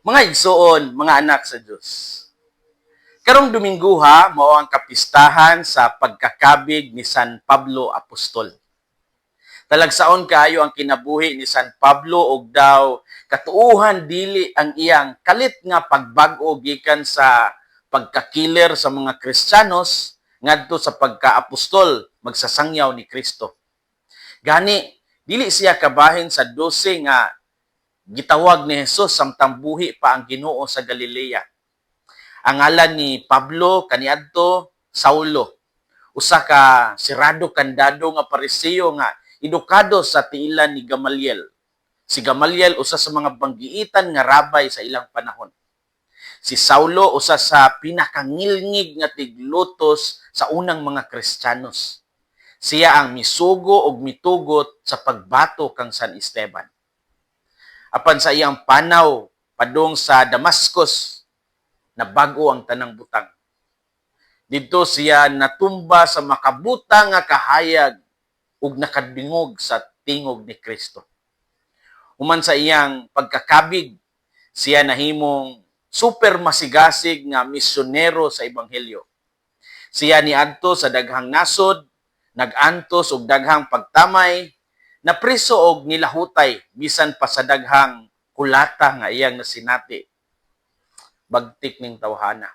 Mga igsoon, mga anak sa Diyos. Karong Domingo mao ang kapistahan sa pagkakabig ni San Pablo Apostol. Talagsaon kaayo ang kinabuhi ni San Pablo og daw katuuhan dili ang iyang kalit nga pagbag-o gikan sa pagkakiler sa mga Kristiyanos ngadto sa pagkaapostol magsasangyaw ni Kristo. Gani dili siya kabahin sa 12 nga gitawag ni Jesus samtang buhi pa ang Ginoo sa Galilea. Ang ngalan ni Pablo kaniadto Saulo, usa ka sirado kandado nga pariseo nga edukado sa tiilan ni Gamaliel. Si Gamaliel usa sa mga banggiitan nga rabay sa ilang panahon. Si Saulo usa sa pinakangilngig nga tiglutos sa unang mga Kristiyanos. Siya ang misugo og mitugot sa pagbato kang San Esteban. Apan sa iyang panaw padung sa Damascus, na bago ang tanang butang. Dito siya natumba sa makabutang nga kahayag ug nakadingog sa tingog ni Kristo. Human sa iyang pagkakabig, siya nahimong super masigasig nga misyonero sa ebanghelyo. Siya niadto sa daghang nasod, nagantos og daghang pagtamay, na priso og nilahutay bisan pa sa daghang kulata nga iyang nasinati. Bagtik ning tawhana.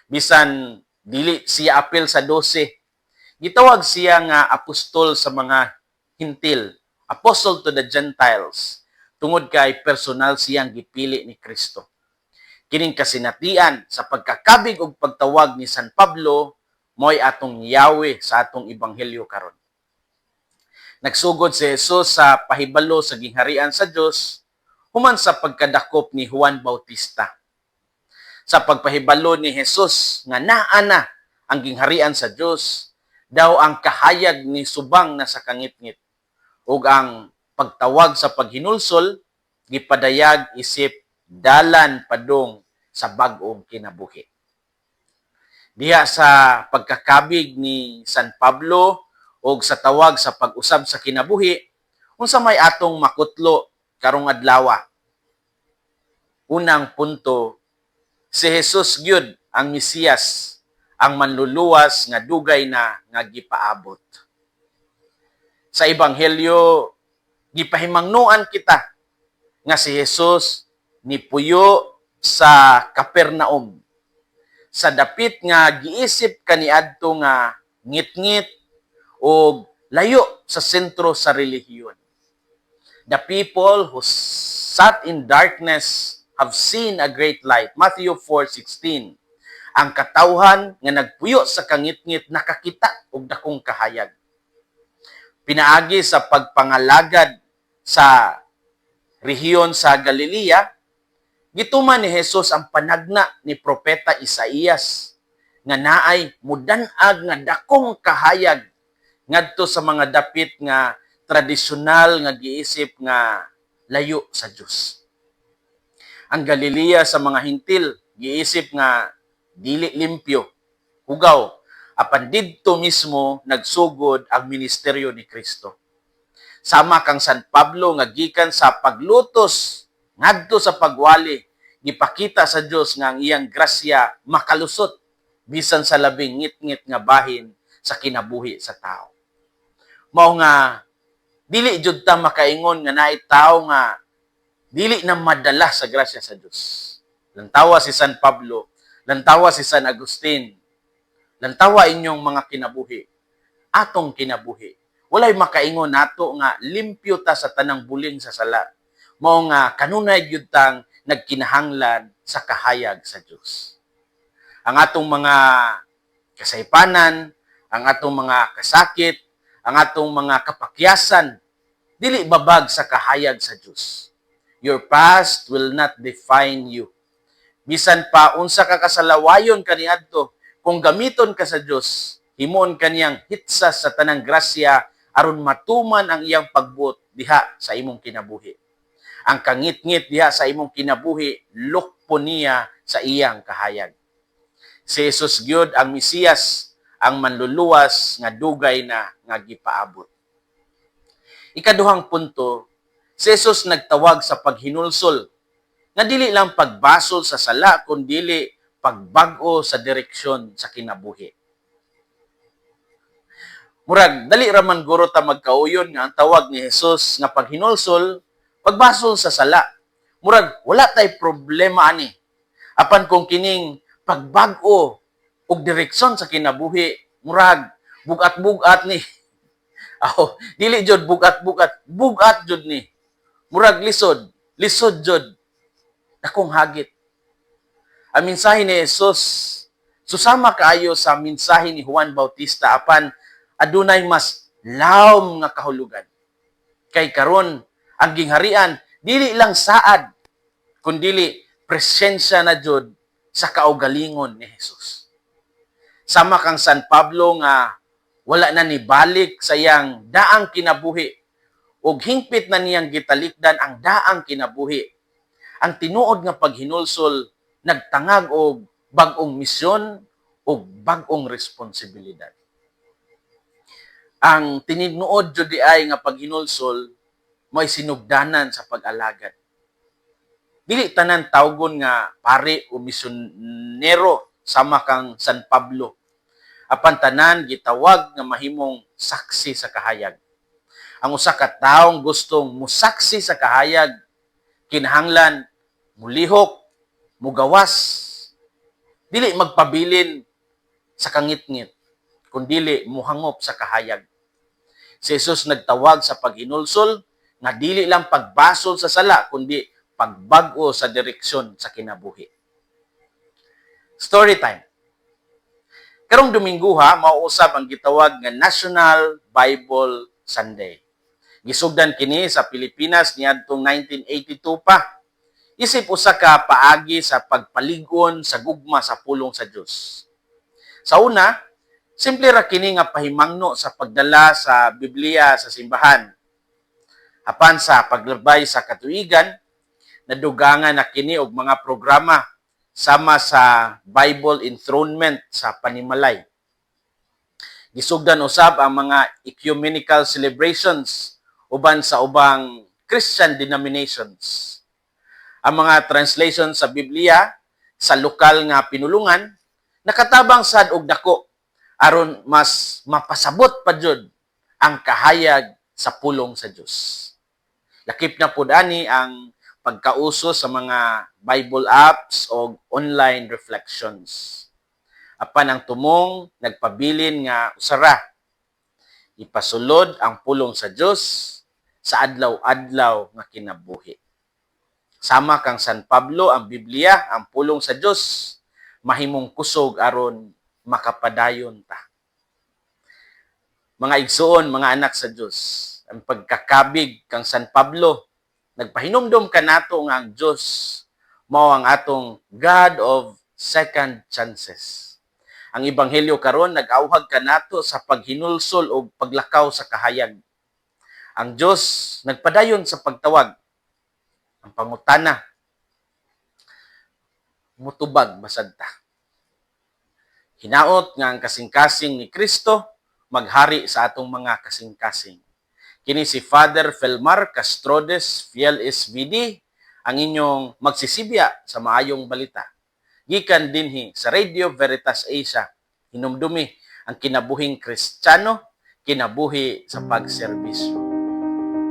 Bisan dili siya apil sa 12, gitawag siya nga apostol sa mga hintil, apostle to the Gentiles, tungod kay personal siyang gipili ni Kristo. Kining kasinatian sa pagkakabig ug pagtawag ni San Pablo mo'y atong yawi sa atong ebanghelyo karon. Nagsugod si Jesus sa pahibalo sa gingharian sa Dios human sa pagkadakop ni Juan Bautista. Sa pagpahibalo ni Jesus nga naa na ang gingharian sa Dios, daw ang kahayag ni subang na sa kangitngit ug ang pagtawag sa paghinulsol gipadayag isip dalan padung sa bag-ong kinabuhi. Diha sa pagkakabig ni San Pablo ug sa tawag sa pag-usab sa kinabuhi, unsa may atong makutlo karong adlaw. Unang punto, si Jesus gyud ang Mesiyas, ang manluluwas nga dugay na nga gipaabot. Sa ebanghelyo gipahimangnuan kita nga si Jesus nipuyo sa Capernaum. Sa dapit nga giisip kaniadto nga ngit-ngit o layo sa sentro sa relihiyon. The people who sat in darkness have seen a great light. Matthew 4:16. Ang katawhan nga nagpuyo sa kangit-ngit nakakita og dakong kahayag. Pinaagi sa pagpangalagad sa rehiyon sa Galilea, gituman ni Jesus ang panagna ni propeta Isaías nga naay mudan-ag nga dakong kahayag ngadto sa mga dapit nga tradisyonal nga giisip nga layo sa Dios. Ang Galilea sa mga hintil giisip nga dili limpyo, hugaw, apan didto mismo nagsugod ang ministeryo ni Kristo. Sama kang San Pablo nga gikan sa paglutos ngadto sa pagwali, gipakita sa Dios nga ang iyang grasya makalusot bisan sa labing ngit-ngit nga bahin sa kinabuhi sa tao. Mao nga dili jud ta makaingon nga naay tawo nga dili na madala sa grasya sa Dios. Lantawa si San Pablo, lantawa si San Agustin, lantawa inyong mga kinabuhi, atong kinabuhi. Walay makaingon nato nga limpyo ta sa tanang buling sa sala. Mao nga kanunay gyud tang nagkinahanglan sa kahayag sa Dios. Ang atong mga kasaypanan, ang atong mga kasakit, ang atong mga kapakyasan, dili babag sa kahayag sa Dios. Your past will not define you. Bisan pa unsa ka kasalawayon kaniadto, kung gamiton ka sa Dios, himon kaniyang hitsas sa tanang grasya aron matuman ang iyang pagbuot diha sa imong kinabuhi. Ang kangit-ngit diha sa imong kinabuhi, lukpo niya sa iyang kahayag. Si Jesus gyud ang Mesiyas, ang manluluwas nga dugay na nga gipaabot. Ikaduhang punto, si Jesus nagtawag sa paghinulsol nga dili lang pagbasol sa sala kundi pagbag-o sa direksyon sa kinabuhi. Murag dali ra man guro ta magkauyon nga ang tawag ni Hesus nga paghinulsol, pagbasol sa sala. Murag wala tay problema ani. Apan kung kining pagbag-o og direksyon sa kinabuhi, murag bugat-bugat ni. Aw, dili jud bugat-bugat, bugat jud ni. Murag lisod jud. Dakong hagit. Ang mensahe ni Jesus susama kaayo sa mensahe ni Juan Bautista apan adunay mas lawom nga kahulugan. Kay karon ang gingharian dili lang saad kundi presensya na jud sa kaugalingon ni Jesus. Sama kang San Pablo nga wala na ni balik sa iyang daang kinabuhi ug hingpit na niyang gitalikdan ang daang kinabuhi. Ang tinuod nga paghinulsol nagtangag og bag-ong misyon ug bag-ong responsibilidad. Ang tinuod jud ay nga paghinulsol may sinugdanan sa pag-alagad. Dili tanan tawgon nga pare o misyonero sama kang San Pablo. Apan tanan gitawag nga mahimong saksi sa kahayag. Ang usa ka taong gustong musaksi sa kahayag kinahanglan mulihok, mugawas, dili magpabilin sa kangit-ngit, kundi muhangop sa kahayag. Si Jesus nagtawag sa paghinulsol nga dili lang pagbasol sa sala, kundi pagbag-o sa direksyon sa kinabuhi. Story time. Karong Domingo mauusab ang gitawag nga National Bible Sunday. Gisugdan kini sa Pilipinas niadtong 1982 pa. Isip usa ka paagi sa pagpalig-on sa gugma sa pulong sa Dios. Sa una, simple ra kini nga pahimangno sa pagdala sa Biblia sa simbahan. Apan sa paglabay sa katuigan, nadugangan na kini og mga programa sama sa Bible enthronement sa panimalay. Gisugdan usab ang mga ecumenical celebrations uban sa ubang Christian denominations. Ang mga translation sa Biblia sa lokal nga pinulungan nakatabang sad og dako aron mas mapasabot pa jud ang kahayag sa pulong sa Dios. Lakip na pud ani ang pagkauso sa mga Bible apps o online reflections. Apan ang tumong nagpabilin nga usara ipasulod ang pulong sa Dios sa adlaw-adlaw nga kinabuhi. Sama kang San Pablo, ang Biblia, ang pulong sa Dios, mahimong kusog aron makapadayon ta. Mga igsoon, mga anak sa Dios, ang pagkakabig kang San Pablo, nagpahinumdom ka nato nga ang Dios mao ang atong God of second chances. Ang ebanghelyo karon nag-awhag ka nato sa paghinulsol o paglakaw sa kahayag. Ang Dios nagpadayon sa pagtawag. Ang pangutana, mutubag basad ta. Hinaot nga ang kasing-kasing ni Kristo maghari sa atong mga kasing-kasing. Kini si Father Felmar Castrodes, Fiel SVD, ang inyong magsisibya sa maayong balita. Gikan dinhi sa Radio Veritas Asia, hinumdumi ang kinabuhing Kristiyano, kinabuhi sa pagserbisyo.